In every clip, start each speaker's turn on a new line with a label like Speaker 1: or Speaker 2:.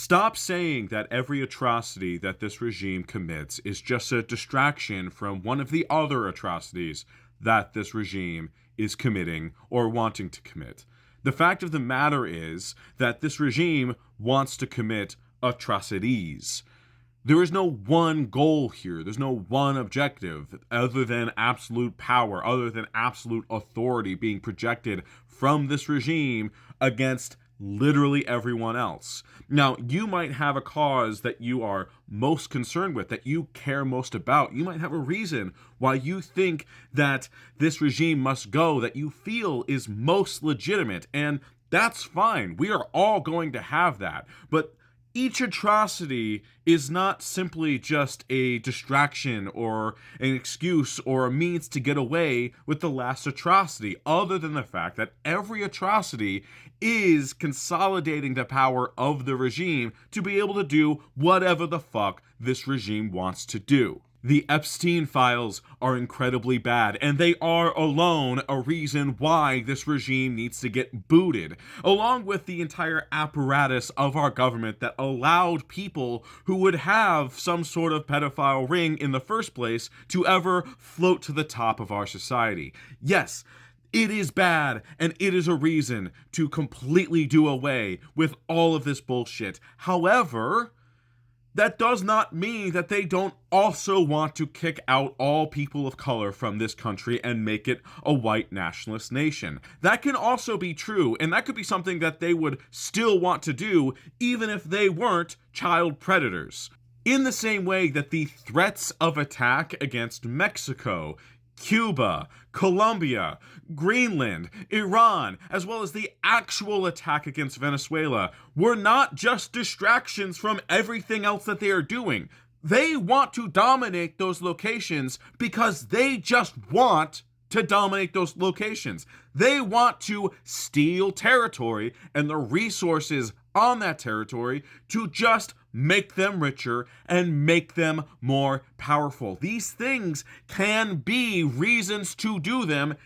Speaker 1: Stop saying that every atrocity that this regime commits is just a distraction from one of the other atrocities that this regime is committing or wanting to commit. The fact of the matter is that this regime wants to commit atrocities. There is no one goal here. There's no one objective other than absolute power, other than absolute authority being projected from this regime against literally everyone else. Now, you might have a cause that you are most concerned with, that you care most about. You might have a reason why you think that this regime must go, that you feel is most legitimate, and that's fine. We are all going to have that. But each atrocity is not simply just a distraction or an excuse or a means to get away with the last atrocity, other than the fact that every atrocity is consolidating the power of the regime to be able to do whatever the fuck this regime wants to do. The Epstein files are incredibly bad, and they are alone a reason why this regime needs to get booted, along with the entire apparatus of our government that allowed people who would have some sort of pedophile ring in the first place to ever float to the top of our society. Yes, it is bad, and it is a reason to completely do away with all of this bullshit. However, that does not mean that they don't also want to kick out all people of color from this country and make it a white nationalist nation. That can also be true, and that could be something that they would still want to do even if they weren't child predators. In the same way that the threats of attack against Mexico, Cuba, Colombia, Greenland, Iran, as well as the actual attack against Venezuela were not just distractions from everything else that they are doing. They want to dominate those locations because they just want to dominate those locations. They want to steal territory and the resources on that territory to just make them richer and make them more powerful. These things can be reasons to do them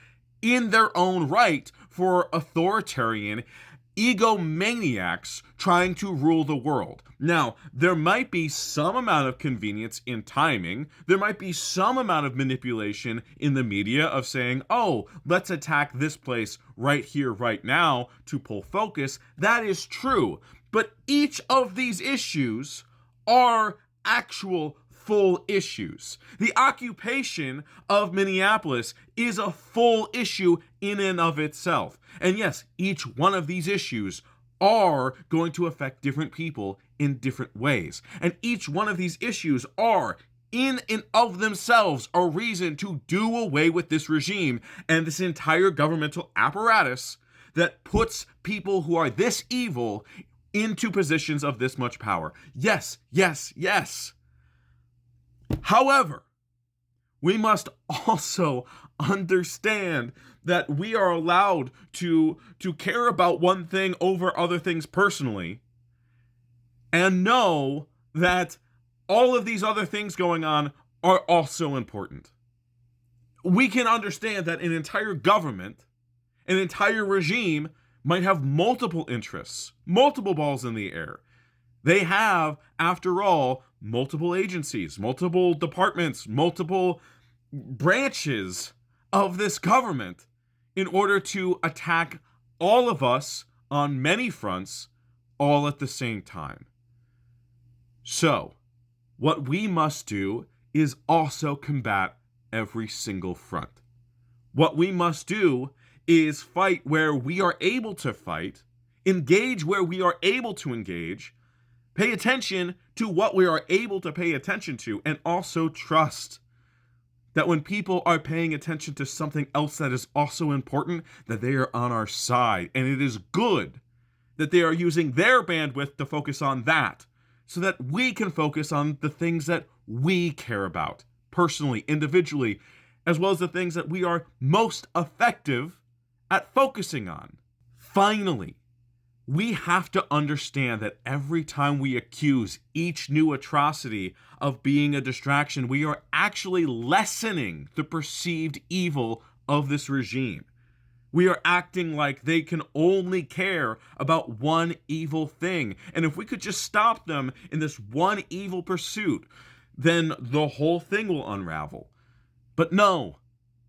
Speaker 1: in their own right for authoritarian egomaniacs trying to rule the world. Now, there might be some amount of convenience in timing. There might be some amount of manipulation in the media of saying, oh, let's attack this place right here, right now to pull focus. That is true. But each of these issues are actual full issues. The occupation of Minneapolis is a full issue in and of itself. And yes, each one of these issues are going to affect different people in different ways. And each one of these issues are in and of themselves a reason to do away with this regime and this entire governmental apparatus that puts people who are this evil into positions of this much power. Yes, yes, yes. However, we must also understand that we are allowed to care about one thing over other things personally and know that all of these other things going on are also important. We can understand that an entire government, an entire regime might have multiple interests, multiple balls in the air. They have, after all, multiple agencies, multiple departments, multiple branches of this government in order to attack all of us on many fronts all at the same time. So, what we must do is also combat every single front. What we must do is fight where we are able to fight, engage where we are able to engage, pay attention to what we are able to pay attention to, and also trust that when people are paying attention to something else that is also important, that they are on our side. And it is good that they are using their bandwidth to focus on that, so that we can focus on the things that we care about, personally, individually, as well as the things that we are most effective at focusing on. Finally, we have to understand that every time we accuse each new atrocity of being a distraction, we are actually lessening the perceived evil of this regime. We are acting like they can only care about one evil thing. And if we could just stop them in this one evil pursuit, then the whole thing will unravel. But no,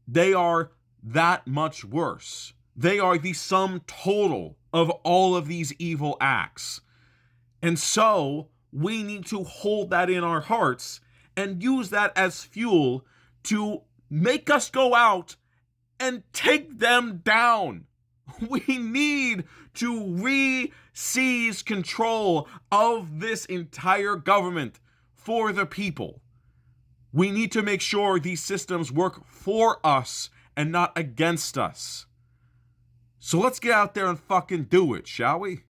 Speaker 1: they are that much worse. They are the sum total of all of these evil acts. And so we need to hold that in our hearts and use that as fuel to make us go out and take them down. We need to re-seize control of this entire government for the people. We need to make sure these systems work for us and not against us. So let's get out there and fucking do it, shall we?